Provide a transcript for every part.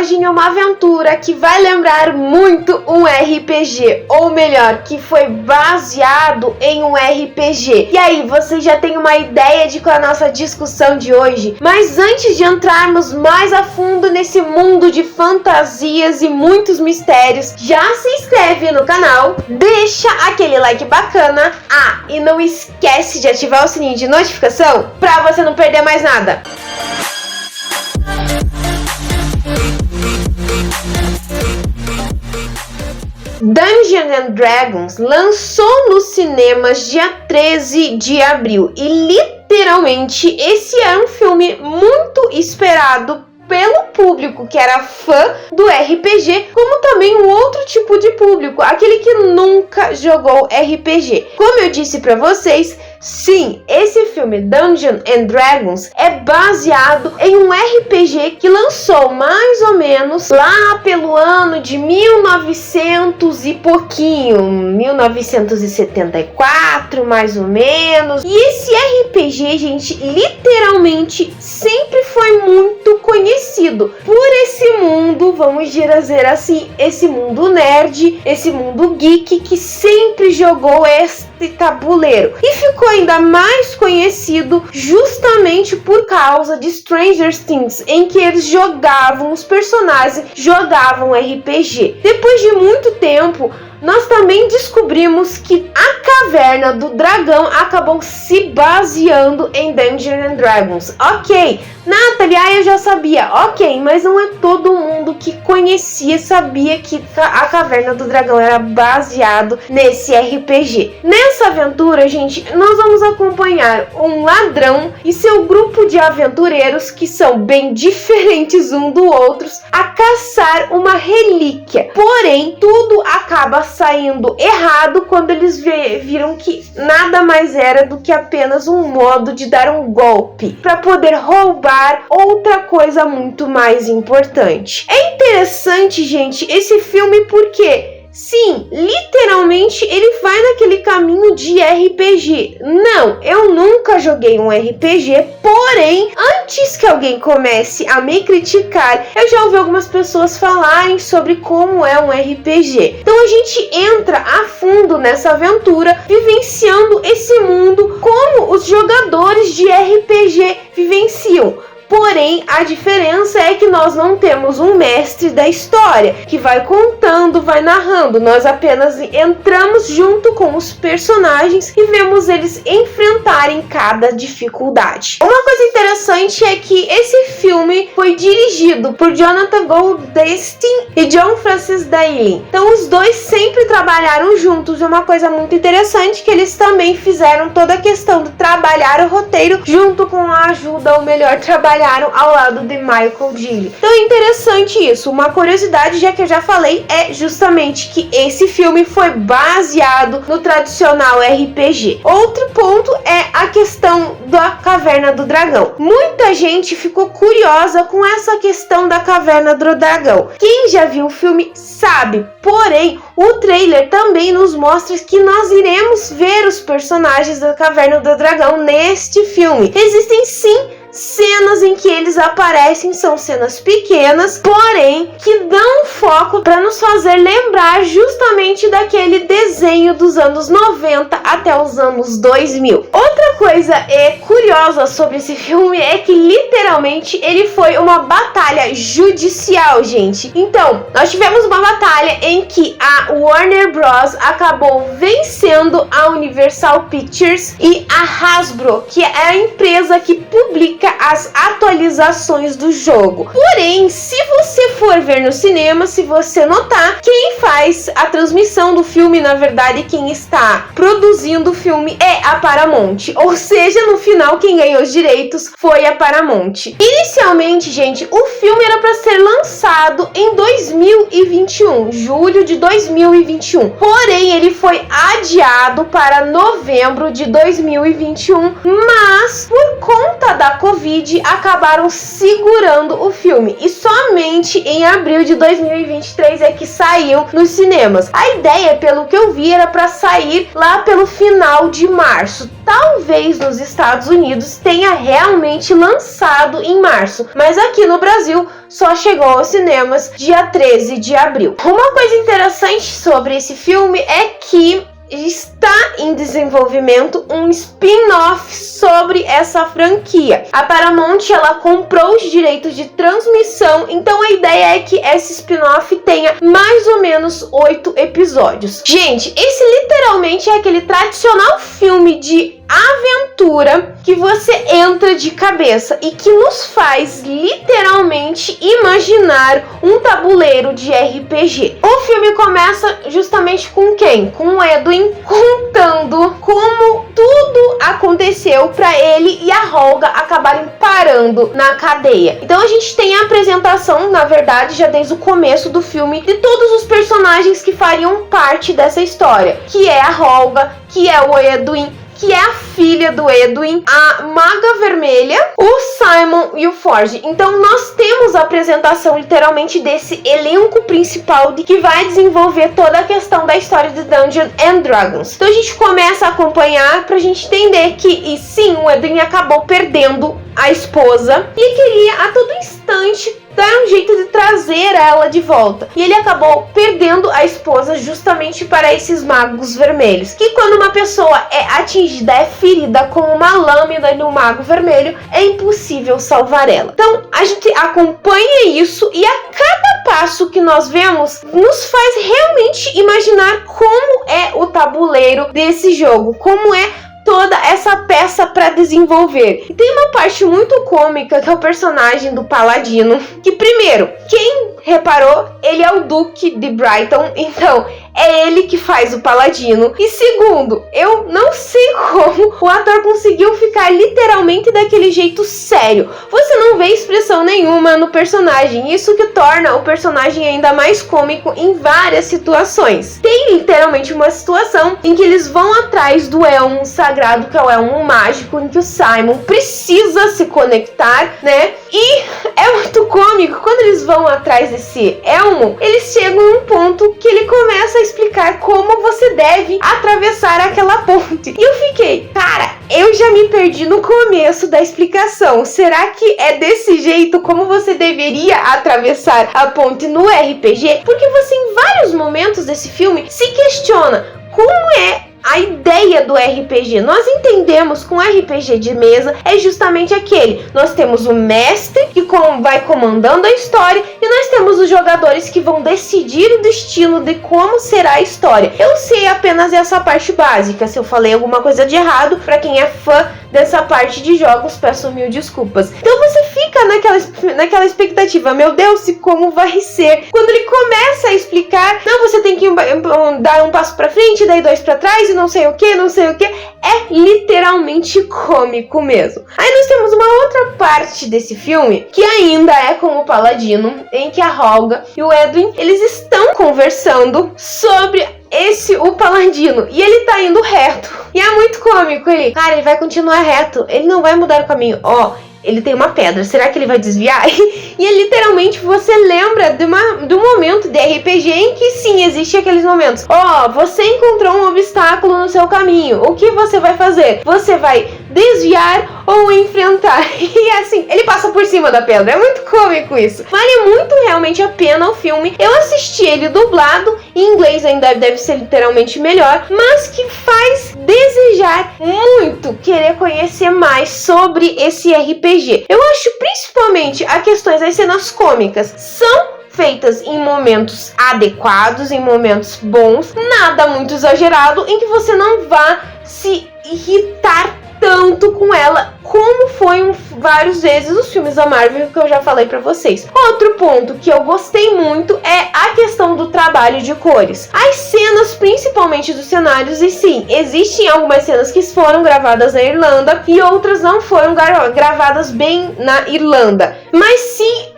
hoje em uma aventura que vai lembrar muito um RPG, ou melhor, que foi baseado em um RPG. E aí, você já tem uma ideia de qual é a nossa discussão de hoje? Mas antes de entrarmos mais a fundo nesse mundo de fantasias e muitos mistérios, já se inscreve no canal, deixa aquele like bacana, e não esquece de ativar o sininho de notificação para você não perder mais nada. Dungeons and Dragons lançou nos cinemas dia 13 de abril e literalmente esse é um filme muito esperado pelo público que era fã do RPG, como também um outro tipo de público, aquele que nunca jogou RPG. Como eu disse para vocês, sim, esse filme Dungeons and Dragons é baseado em um RPG que lançou mais ou menos lá pelo ano de 1900 e pouquinho, 1974 mais ou menos. E esse RPG, gente, literalmente sempre foi muito conhecido por esse mundo, vamos dizer assim, esse mundo nerd, esse mundo geek que sempre jogou este tabuleiro. E ficou ainda mais conhecido justamente por causa de Stranger Things, em que eles jogavam, os personagens jogavam RPG. Depois de muito tempo, nós também descobrimos que a Caverna do Dragão acabou se baseando em Dungeons and Dragons. Ok, Nathalie, eu já sabia. Ok, mas não é todo mundo que conhecia, sabia que a Caverna do Dragão era baseado nesse RPG. Nessa aventura, gente, nós vamos acompanhar um ladrão e seu grupo de aventureiros, que são bem diferentes um do outro, a caçar uma relíquia. Porém, tudo acaba saindo errado quando eles viram que nada mais era do que apenas um modo de dar um golpe para poder roubar outra coisa muito mais importante. É interessante, gente, esse filme porque sim, literalmente ele vai naquele caminho de RPG. Não, eu nunca joguei um RPG, porém, antes que alguém comece a me criticar, eu já ouvi algumas pessoas falarem sobre como é um RPG. Então a gente entra a fundo nessa aventura, vivenciando esse mundo como os jogadores de RPG vivenciam. Porém, a diferença é que nós não temos um mestre da história que vai contando, vai narrando. Nós apenas entramos junto com os personagens e vemos eles enfrentarem cada dificuldade. Uma coisa interessante é que esse filme foi dirigido por Jonathan Goldstein e John Francis Daley. Então, os dois sempre trabalharam juntos. E uma coisa muito interessante é que eles também fizeram toda a questão de trabalhar o roteiro junto com a ajuda, ou melhor, trabalharam ao lado de Michael Gilligan. Então é interessante isso. Uma curiosidade, já que eu já falei, é justamente que esse filme foi baseado no tradicional RPG. Outro ponto é a questão da Caverna do Dragão. Muita gente ficou curiosa com essa questão da Caverna do Dragão. Quem já viu o filme sabe, porém, o trailer também nos mostra que nós iremos ver os personagens da Caverna do Dragão neste filme. Existem sim cenas em que eles aparecem, são cenas pequenas, porém que dão foco para nos fazer lembrar justamente daquele desenho dos anos 90 até os anos 2000. Outra coisa curiosa sobre esse filme é que literalmente ele foi uma batalha judicial, gente. Então, nós tivemos uma batalha em que a Warner Bros. Acabou vencendo a Universal Pictures e a Hasbro, que é a empresa que publica as atualizações do jogo. Porém, se você for ver no cinema, se você notar, quem faz a transmissão do filme, na verdade, quem está produzindo o filme é a Paramount. Ou seja, no final, quem ganhou os direitos foi a Paramount. Inicialmente, gente, o filme era para ser lançado em 2021, julho de 2021. Porém, ele foi adiado para novembro de 2021, mas por conta da Covid acabaram segurando o filme e somente em abril de 2023 é que saiu nos cinemas. A ideia, pelo que eu vi, era para sair lá pelo final de março. Talvez nos Estados Unidos tenha realmente lançado em março, mas aqui no Brasil só chegou aos cinemas dia 13 de abril. Uma coisa interessante sobre esse filme é que está em desenvolvimento um spin-off sobre essa franquia. A Paramount, ela comprou os direitos de transmissão, então a ideia é que esse spin-off tenha mais ou menos 8 episódios. Gente, esse literalmente é aquele tradicional filme de aventura que você entra de cabeça e que nos faz literalmente imaginar um tabuleiro de RPG. O filme começa justamente com quem? Com o Edwin contando como tudo aconteceu para ele e a Holga acabarem parando na cadeia. Então a gente tem a apresentação, na verdade, já desde o começo do filme, de todos os personagens que fariam parte dessa história, que é a Holga, que é o Edwin, que é a filha do Edwin, a Maga Vermelha, o Simon e o Forge. Então nós temos a apresentação literalmente desse elenco principal que vai desenvolver toda a questão da história de Dungeons and Dragons. Então a gente começa a acompanhar pra gente entender que, e sim, o Edwin acabou perdendo a esposa e queria a todo instante dar um jeito de trazer ela de volta. E ele acabou perdendo a esposa justamente para esses magos vermelhos. Que quando uma pessoa é atingida, é ferida com uma lâmina no mago vermelho, é impossível salvar ela. Então a gente acompanha isso e a cada passo que nós vemos nos faz realmente imaginar como é o tabuleiro desse jogo, como é toda essa peça para desenvolver. E tem uma parte muito cômica que é o personagem do Paladino, que primeiro, quem reparou, ele é o Duque de Brighton, então é ele que faz o Paladino. E segundo, eu não sei como o ator conseguiu ficar literalmente daquele jeito sério. Você não vê expressão nenhuma no personagem, isso que torna o personagem ainda mais cômico em várias situações. Tem literalmente uma situação em que eles vão atrás do elmo sagrado, que é o elmo mágico, em que o Simon precisa se conectar, né? E é muito cômico, quando eles vão atrás desse elmo, eles chegam a um ponto que ele começa a explicar como você deve atravessar aquela ponte. E eu fiquei, cara, eu já me perdi no começo da explicação. Será que é desse jeito como você deveria atravessar a ponte no RPG? Porque você em vários momentos desse filme se questiona como é a ideia do RPG. Nós entendemos com RPG de mesa é justamente aquele. Nós temos o mestre que vai comandando a história e nós temos os jogadores que vão decidir o destino de como será a história. Eu sei apenas essa parte básica. Se eu falei alguma coisa de errado, para quem é fã dessa parte de jogos, peço mil desculpas. Então você fica naquela expectativa, meu Deus, e como vai ser? Quando ele começa a explicar, não, você tem que dar um passo para frente, daí 2 para trás e não sei o que, é literalmente cômico mesmo. Aí nós temos uma outra parte desse filme, que ainda é com o Paladino, em que a Holga e o Edwin, eles estão conversando sobre o Paladino, e ele tá indo reto, e é muito cômico. Ele vai continuar reto, ele não vai mudar o caminho, ele tem uma pedra, será que ele vai desviar? E é literalmente, você lembra de um momento de RPG em que sim, existe aqueles momentos. Você encontrou um obstáculo no seu caminho, o que você vai fazer? Você vai desviar ou enfrentar? E assim, ele passa por cima da pedra, é muito cômico isso. Vale muito realmente a pena o filme. Eu assisti ele dublado, em inglês ainda deve ser literalmente melhor, mas que faz desejar muito querer conhecer mais sobre esse RPG. Eu acho principalmente a questões das cenas cômicas são feitas em momentos adequados, em momentos bons, nada muito exagerado, em que você não vá se irritar tanto com ela, como foi várias vezes os filmes da Marvel que eu já falei pra vocês. Outro ponto que eu gostei muito é a questão do trabalho de cores. As cenas, principalmente dos cenários, e sim, existem algumas cenas que foram gravadas na Irlanda e outras não foram gravadas bem na Irlanda. Mas sim,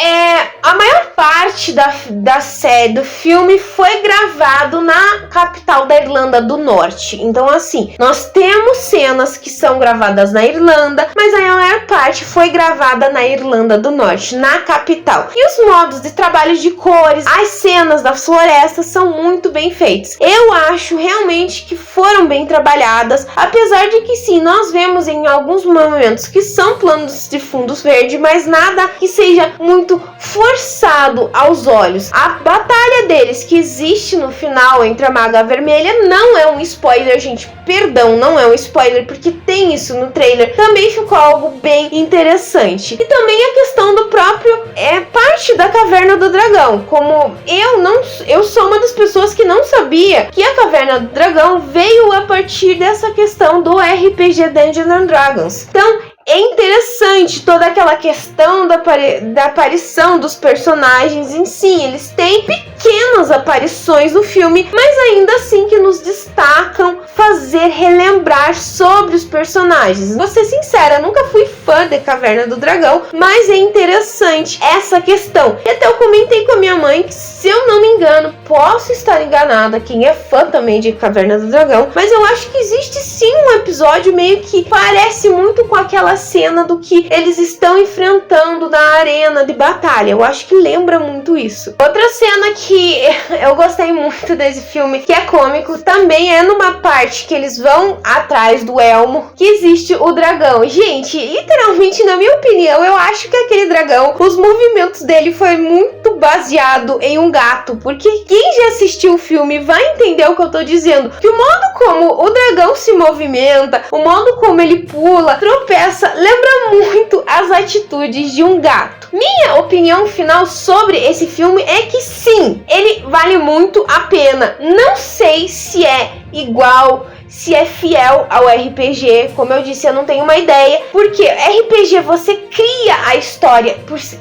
a maior parte parte da série, do filme, foi gravado na capital da Irlanda do Norte. Então, assim, nós temos cenas que são gravadas na Irlanda, mas a maior parte foi gravada na Irlanda do Norte, na capital. E os modos de trabalho de cores, as cenas das florestas são muito bem feitos. Eu acho realmente que foram bem trabalhadas, apesar de que sim, nós vemos em alguns momentos que são planos de fundos verdes, mas nada que seja muito forçado aos olhos. A batalha deles que existe no final entre a Maga Vermelha não é um spoiler, gente, perdão, não é um spoiler, porque tem isso no trailer. Também ficou algo bem interessante. E também a questão do próprio parte da Caverna do Dragão. Como eu sou uma das pessoas que não sabia que a Caverna do Dragão veio a partir dessa questão do RPG Dungeons and Dragons. Então, é interessante toda aquela questão da aparição dos personagens em si. Eles têm pequenas aparições no filme, mas ainda assim que nos destacam, fazer relembrar sobre os personagens. Vou ser sincera, eu nunca fui fã de Caverna do Dragão, mas é interessante essa questão. E até eu comentei com a minha mãe que, se eu não me engano, posso estar enganada, quem é fã também de Caverna do Dragão, mas eu acho que existe sim um episódio meio que parece muito com aquela cena do que eles estão enfrentando na arena de batalha. Eu acho que lembra muito isso. Outra cena que eu gostei muito desse filme, que é cômico, também é numa parte que eles vão atrás do elmo, que existe o dragão. Gente, literalmente, na minha opinião, eu acho que aquele dragão, os movimentos dele foi muito baseado em um gato, porque quem já assistiu o filme vai entender o que eu tô dizendo, que o modo como o dragão se movimenta, o modo como ele pula, tropeça, lembra muito as atitudes de um gato. Minha opinião final sobre esse filme é que sim, ele vale muito a pena. Não sei se é igual, se é fiel ao RPG, como eu disse, eu não tenho uma ideia, porque RPG você cria a história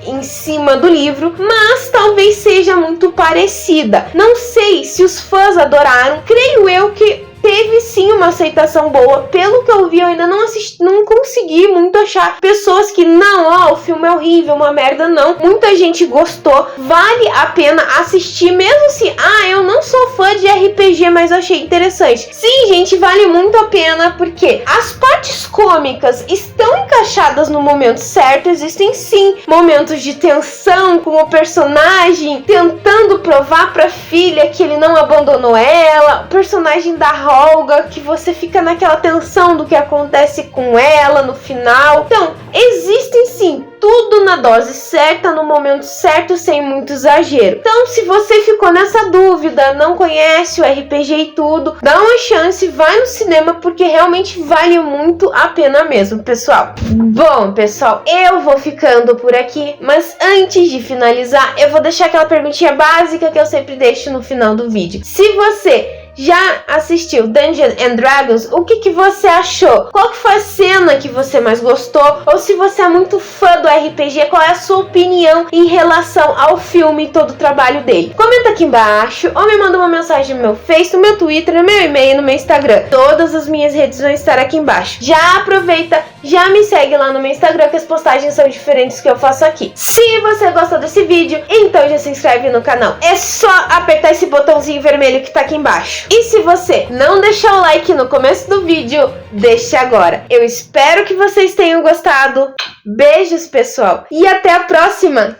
em cima do livro, mas talvez seja muito parecida. Não sei se os fãs adoraram, creio eu que teve sim uma aceitação boa. Pelo que eu vi, eu ainda não assisti, não consegui muito achar pessoas que não, o filme é horrível, uma merda, não. Muita gente gostou, vale a pena assistir, mesmo se, eu não sou fã de RPG, mas achei interessante. Sim, gente, vale muito a pena, porque as partes cômicas estão encaixadas no momento certo. Existem sim momentos de tensão, com o personagem tentando provar pra filha que ele não abandonou ela, o personagem da Olga, que você fica naquela tensão do que acontece com ela no final. Então, existem sim, tudo na dose certa, no momento certo, sem muito exagero. Então, se você ficou nessa dúvida, não conhece o RPG e tudo, dá uma chance, vai no cinema, porque realmente vale muito a pena mesmo, pessoal. Bom, pessoal, eu vou ficando por aqui, mas antes de finalizar, eu vou deixar aquela perguntinha básica que eu sempre deixo no final do vídeo. Se você já assistiu Dungeons and Dragons, o que você achou? Qual que foi a cena que você mais gostou? Ou se você é muito fã do RPG, qual é a sua opinião em relação ao filme e todo o trabalho dele? Comenta aqui embaixo, ou me manda uma mensagem no meu Face, no meu Twitter, no meu e-mail, no meu Instagram. Todas as minhas redes vão estar aqui embaixo. Já aproveita, já me segue lá no meu Instagram, que as postagens são diferentes que eu faço aqui. Se você gostou desse vídeo, então já se inscreve no canal. É só apertar esse botãozinho vermelho que tá aqui embaixo. E se você não deixou o like no começo do vídeo, deixe agora. Eu espero que vocês tenham gostado. Beijos, pessoal, e até a próxima!